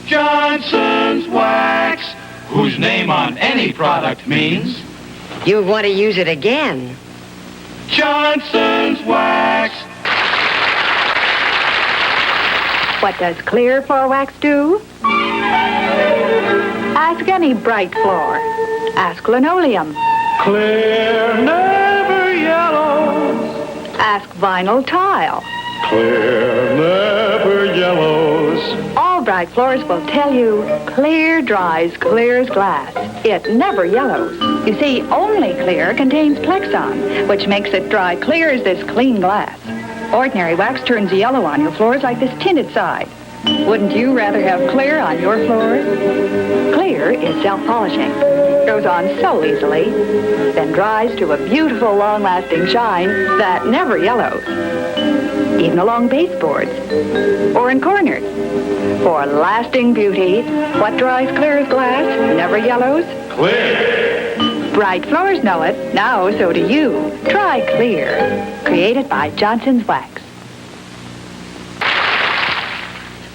Johnson's Wax, whose name on any product means You want to use it again. Johnson's Wax. What does clear floor wax do? Ask any bright floor. Ask linoleum. Clear, never yellows. Ask vinyl tile. Clear, never yellows. All bright floors will tell you clear dries clear as glass. It never yellows. You see, only clear contains Plexon, which makes it dry clear as this clean glass. Ordinary wax turns yellow on your floors like this tinted side. Wouldn't you rather have clear on your floors? Clear is self-polishing. Goes on so easily, then dries to a beautiful, long-lasting shine that never yellows. Even along baseboards or in corners. For lasting beauty, what dries clear as glass, never yellows? Clear. Bright floors know it. Now, so do you. Try Clear. Created by Johnson's Wax.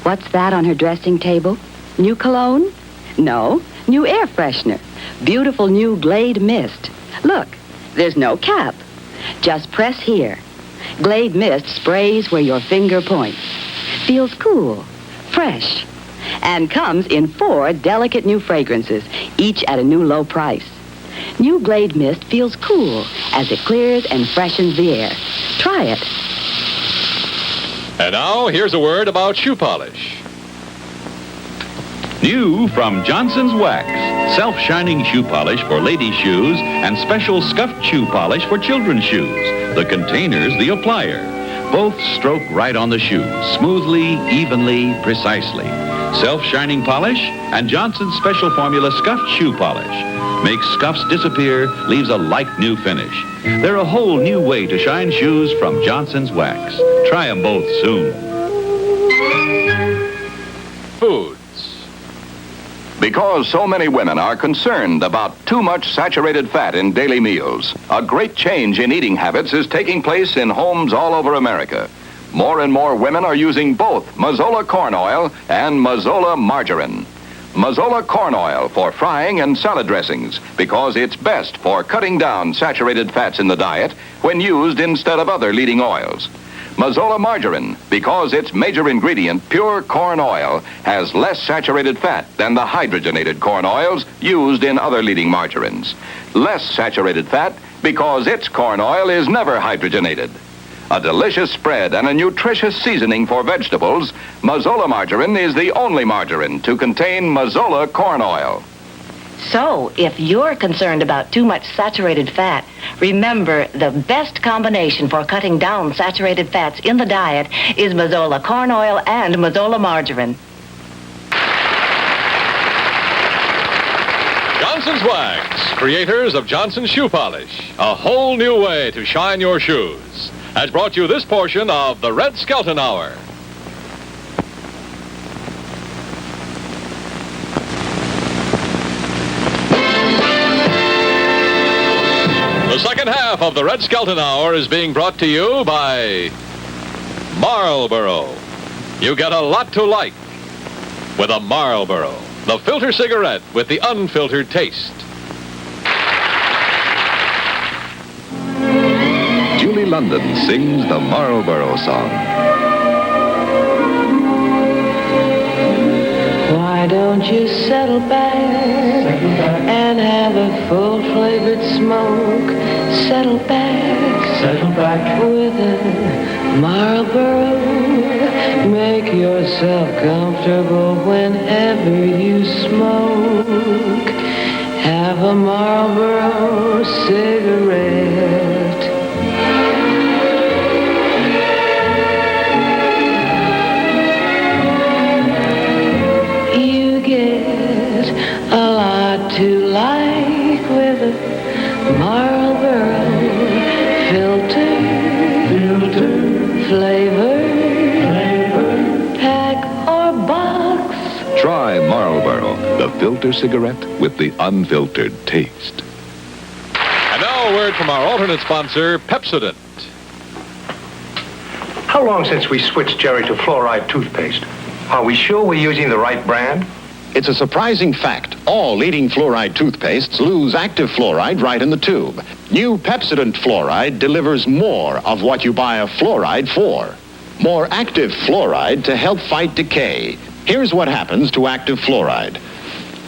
What's that on her dressing table? New cologne? No, new air freshener. Beautiful new Glade mist. Look, there's no cap. Just press here. Glade mist sprays where your finger points. Feels cool, fresh, and comes in 4 delicate new fragrances, each at a new low price. New Glade mist feels cool as it clears and freshens the air. Try it. And now, here's a word about shoe polish. New from Johnson's Wax. Self-shining shoe polish for ladies' shoes and special scuffed shoe polish for children's shoes. The container's the applier. Both stroke right on the shoe, smoothly, evenly, precisely. Self-shining polish and Johnson's special formula scuffed shoe polish. Makes scuffs disappear, leaves a like new finish. They're a whole new way to shine shoes from Johnson's Wax. Try them both soon. Foods. Because so many women are concerned about too much saturated fat in daily meals, a great change in eating habits is taking place in homes all over America. More and more women are using both Mazola corn oil and Mazola margarine. Mazola corn oil for frying and salad dressings because it's best for cutting down saturated fats in the diet when used instead of other leading oils. Mazola margarine because its major ingredient, pure corn oil, has less saturated fat than the hydrogenated corn oils used in other leading margarines. Less saturated fat because its corn oil is never hydrogenated. A delicious spread and a nutritious seasoning for vegetables, Mazola margarine is the only margarine to contain Mazola corn oil. So, if you're concerned about too much saturated fat, remember the best combination for cutting down saturated fats in the diet is Mazola corn oil and Mazola margarine. Johnson's Wax, creators of Johnson's Shoe Polish. A whole new way to shine your shoes. Has brought you this portion of the Red Skelton Hour. The second half of the Red Skelton Hour is being brought to you by Marlboro. You get a lot to like with a Marlboro, the filter cigarette with the unfiltered taste. Julie London sings the Marlboro song. Why don't you settle back and have a full-flavored smoke? Settle back with a Marlboro. Make yourself comfortable whenever you smoke. Have a Marlboro cigarette. A lot to like with a Marlboro filter, flavor, pack or box. Try Marlboro, the filter cigarette with the unfiltered taste. And now a word from our alternate sponsor, Pepsodent. How long since we switched Jerry to fluoride toothpaste? Are we sure we're using the right brand? It's a surprising fact. All leading fluoride toothpastes lose active fluoride right in the tube. New Pepsodent fluoride delivers more of what you buy a fluoride for. More active fluoride to help fight decay. Here's what happens to active fluoride.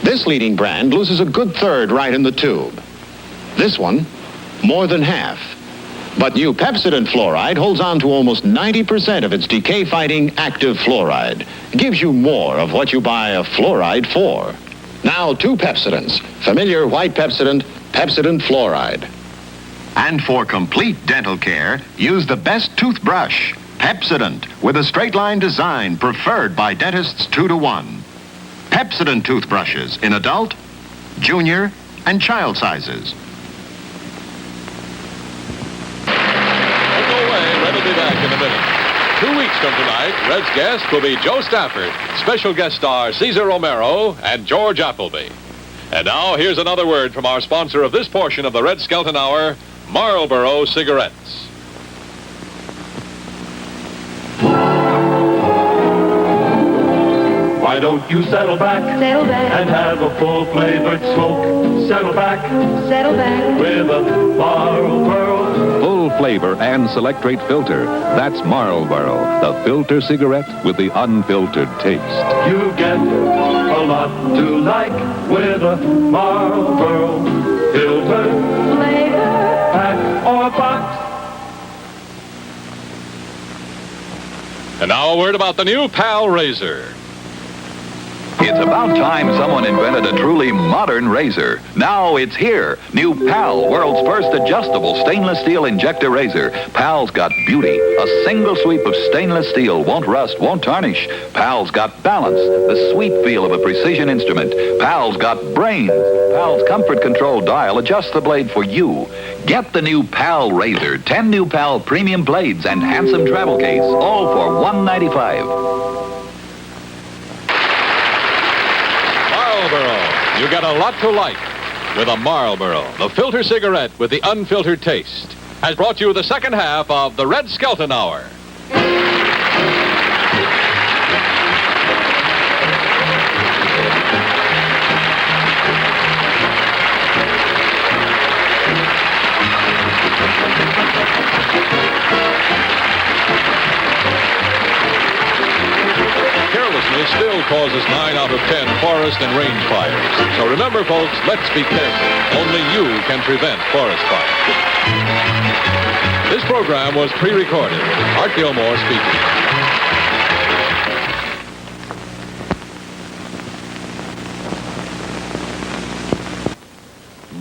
This leading brand loses a good third right in the tube. This one, more than half. But new Pepsodent fluoride holds on to almost 90% of its decay-fighting active fluoride. Gives you more of what you buy a fluoride for. Now, 2 Pepsodents. Familiar white Pepsodent, Pepsodent fluoride. And for complete dental care, use the best toothbrush, Pepsodent, with a straight-line design preferred by dentists 2-to-1. Pepsodent toothbrushes in adult, junior, and child sizes. Be back in a minute. 2 weeks from tonight, Red's guest will be Joe Stafford, special guest star Cesar Romero, and George Appleby. And now, here's another word from our sponsor of this portion of the Red Skelton Hour, Marlboro Cigarettes. Why don't you settle back and have a full-flavored smoke? Settle back with a Marlboro. Full flavor and select rate filter. That's Marlboro, the filter cigarette with the unfiltered taste. You get a lot to like with a Marlboro filter, flavor, pack or box. And now a word about the new Pal Razor. It's about time someone invented a truly modern razor. Now it's here. New Pal, world's first adjustable stainless steel injector razor. Pal's got beauty. A single sweep of stainless steel won't rust, won't tarnish. Pal's got balance, the sweet feel of a precision instrument. Pal's got brains. Pal's comfort control dial adjusts the blade for you. Get the new Pal razor, 10 new Pal premium blades and handsome travel case, all for $195. Marlboro, you got a lot to like with a Marlboro. The filter cigarette with the unfiltered taste has brought you the second half of the Red Skelton Hour. Carelessness still causes 9 out of 10 forest and range fires. So remember, folks, let's be careful. Only you can prevent forest fires. This program was pre-recorded. Art Gilmore speaking.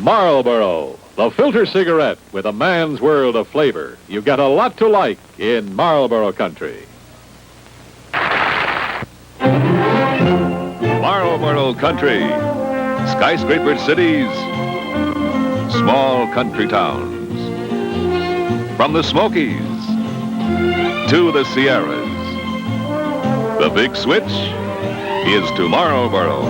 Marlboro, the filter cigarette with a man's world of flavor. You've got a lot to like in Marlboro country. Marlboro country. Skyscraper cities. Small country towns. From the Smokies to the Sierras. The big switch is to Marlboro.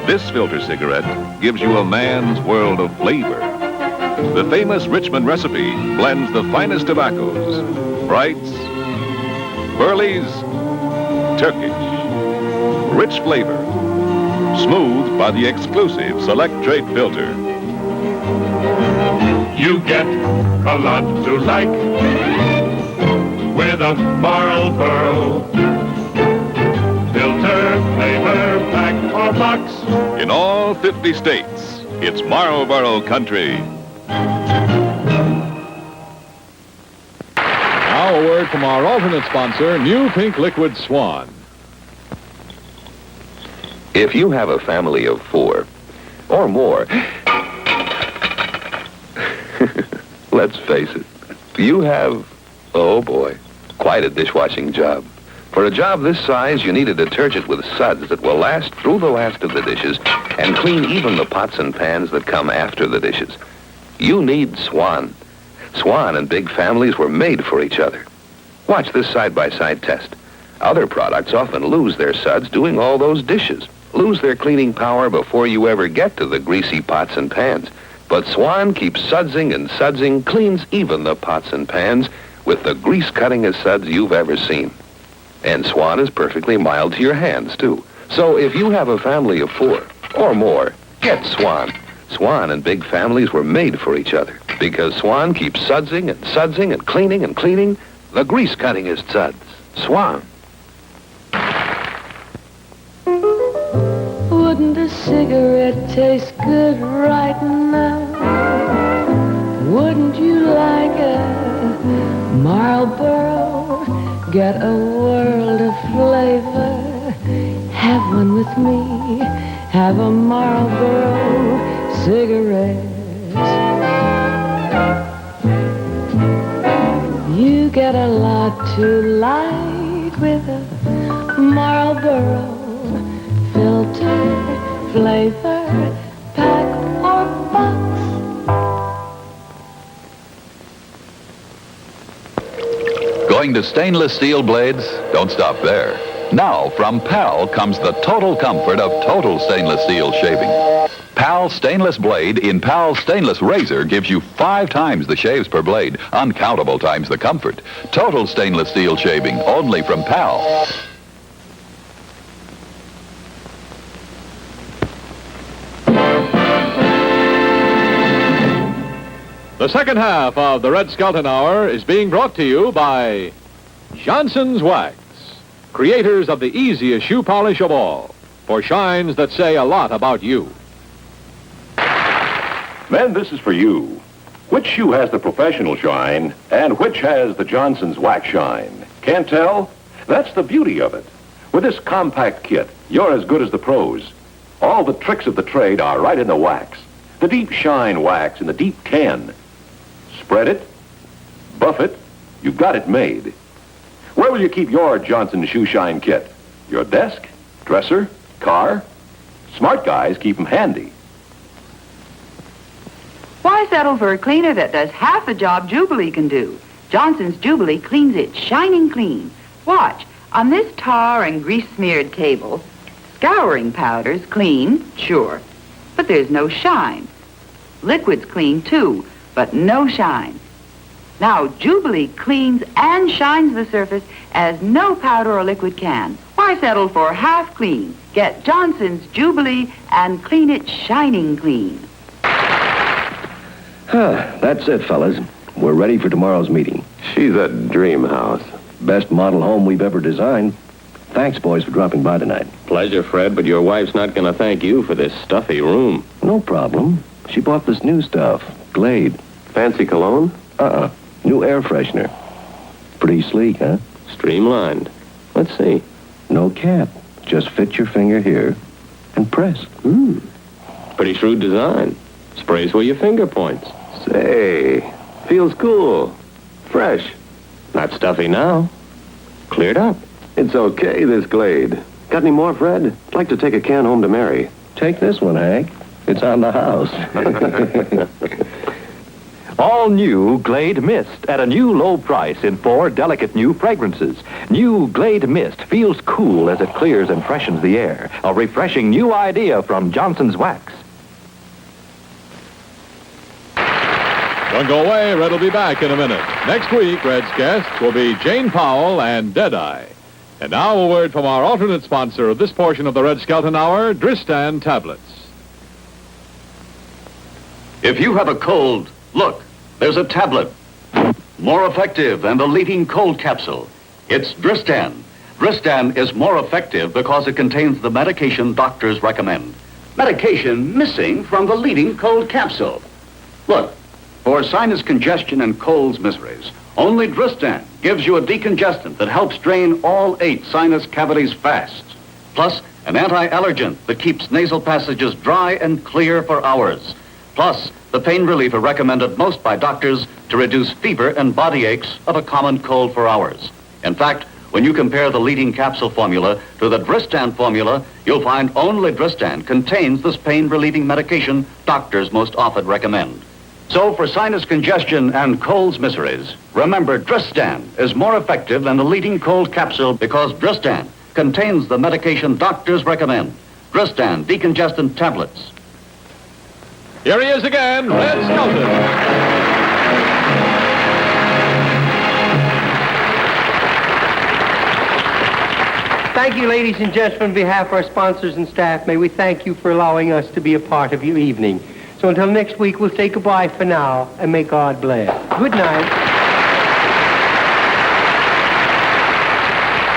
This filter cigarette gives you a man's world of flavor. The famous Richmond recipe blends the finest tobaccos, Brights, Burleys, Turkish. Rich flavor, smoothed by the exclusive Select Trade filter. You get a lot to like with a Marlboro filter, flavor, pack or box. In all 50 states, it's Marlboro country. Now a word from our alternate sponsor, New Pink Liquid Swan. If you have a family of 4 or more, let's face it, you have, oh boy, quite a dishwashing job. For a job this size, you need a detergent with suds that will last through the last of the dishes and clean even the pots and pans that come after the dishes. You need Swan. Swan and big families were made for each other. Watch this side-by-side test. Other products often lose their suds doing all those dishes, lose their cleaning power before you ever get to the greasy pots and pans. But Swan keeps sudsing and sudsing, cleans even the pots and pans with the grease-cuttingest suds you've ever seen. And Swan is perfectly mild to your hands, too. So if you have a family of 4 or more, get Swan. Swan and big families were made for each other because Swan keeps sudsing and cleaning the grease-cuttingest suds. Swan. Wouldn't a cigarette taste good right now? Wouldn't you like a Marlboro? Get a world of flavor. Have one with me. Have a Marlboro cigarette. You get a lot to like with a Marlboro. Filter, flavor, pack or box. Going to stainless steel blades? Don't stop there. Now, from PAL comes the total comfort of total stainless steel shaving. PAL Stainless Blade in PAL Stainless Razor gives you 5 times the shaves per blade, uncountable times the comfort. Total stainless steel shaving, only from PAL. The second half of the Red Skelton Hour is being brought to you by Johnson's Wax, creators of the easiest shoe polish of all, for shines that say a lot about you. Men, this is for you. Which shoe has the professional shine and which has the Johnson's Wax shine? Can't tell? That's the beauty of it. With this compact kit, you're as good as the pros. All the tricks of the trade are right in the wax. The deep shine wax in the deep can. Spread it, buff it, you've got it made. Where will you keep your Johnson Shoe Shine kit? Your desk, dresser, car? Smart guys keep them handy. Why settle for a cleaner that does half the job Jubilee can do? Johnson's Jubilee cleans it shining clean. Watch, on this tar and grease-smeared table, scouring powder's clean, sure, but there's no shine. Liquid's clean, too, but no shine. Now, Jubilee cleans and shines the surface as no powder or liquid can. Why settle for half clean? Get Johnson's Jubilee and clean it shining clean. That's it, fellas. We're ready for tomorrow's meeting. She's a dream house. Best model home we've ever designed. Thanks, boys, for dropping by tonight. Pleasure, Fred, but your wife's not going to thank you for this stuffy room. No problem. She bought this new stuff, Glade. Fancy cologne? New air freshener. Pretty sleek, huh? Streamlined. Let's see. No cap. Just fit your finger here and press. Pretty shrewd design. Sprays where your finger points. Say, feels cool. Fresh. Not stuffy now. Cleared up. It's okay, this Glade. Got any more, Fred? I'd like to take a can home to Mary. Take this one, Hank. It's on the house. All new Glade Mist at a new low price in 4 delicate new fragrances. New Glade Mist feels cool as it clears and freshens the air. A refreshing new idea from Johnson's Wax. Don't go away. Red will be back in a minute. Next week, Red's guests will be Jane Powell and Deadeye. And now a word from our alternate sponsor of this portion of the Red Skelton Hour, Dristan Tablets. If you have a cold, look, there's a tablet. More effective than the leading cold capsule. It's Dristan. Dristan is more effective because it contains the medication doctors recommend. Medication missing from the leading cold capsule. Look, for sinus congestion and cold's miseries, only Dristan gives you a decongestant that helps drain all 8 sinus cavities fast. Plus, an anti-allergent that keeps nasal passages dry and clear for hours. Plus, the pain reliever recommended most by doctors to reduce fever and body aches of a common cold for hours. In fact, when you compare the leading capsule formula to the Dristan formula, you'll find only Dristan contains this pain-relieving medication doctors most often recommend. So for sinus congestion and cold's miseries, remember Dristan is more effective than the leading cold capsule because Dristan contains the medication doctors recommend. Dristan decongestant tablets. Here he is again, Red Skelton. Thank you, ladies and gentlemen. On behalf of our sponsors and staff, may we thank you for allowing us to be a part of your evening. So until next week, we'll say goodbye for now, and may God bless. Good night.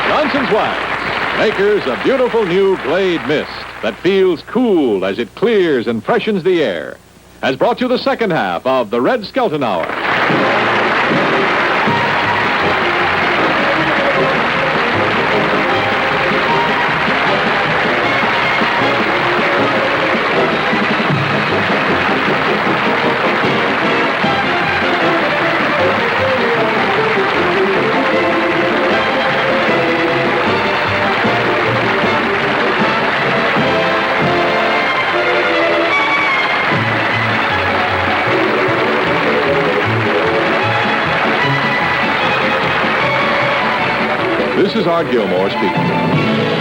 Johnson's Wax, makers of beautiful new Glade Mist that feels cool as it clears and freshens the air, has brought you the second half of the Red Skelton Hour. This is Art Gilmore speaking.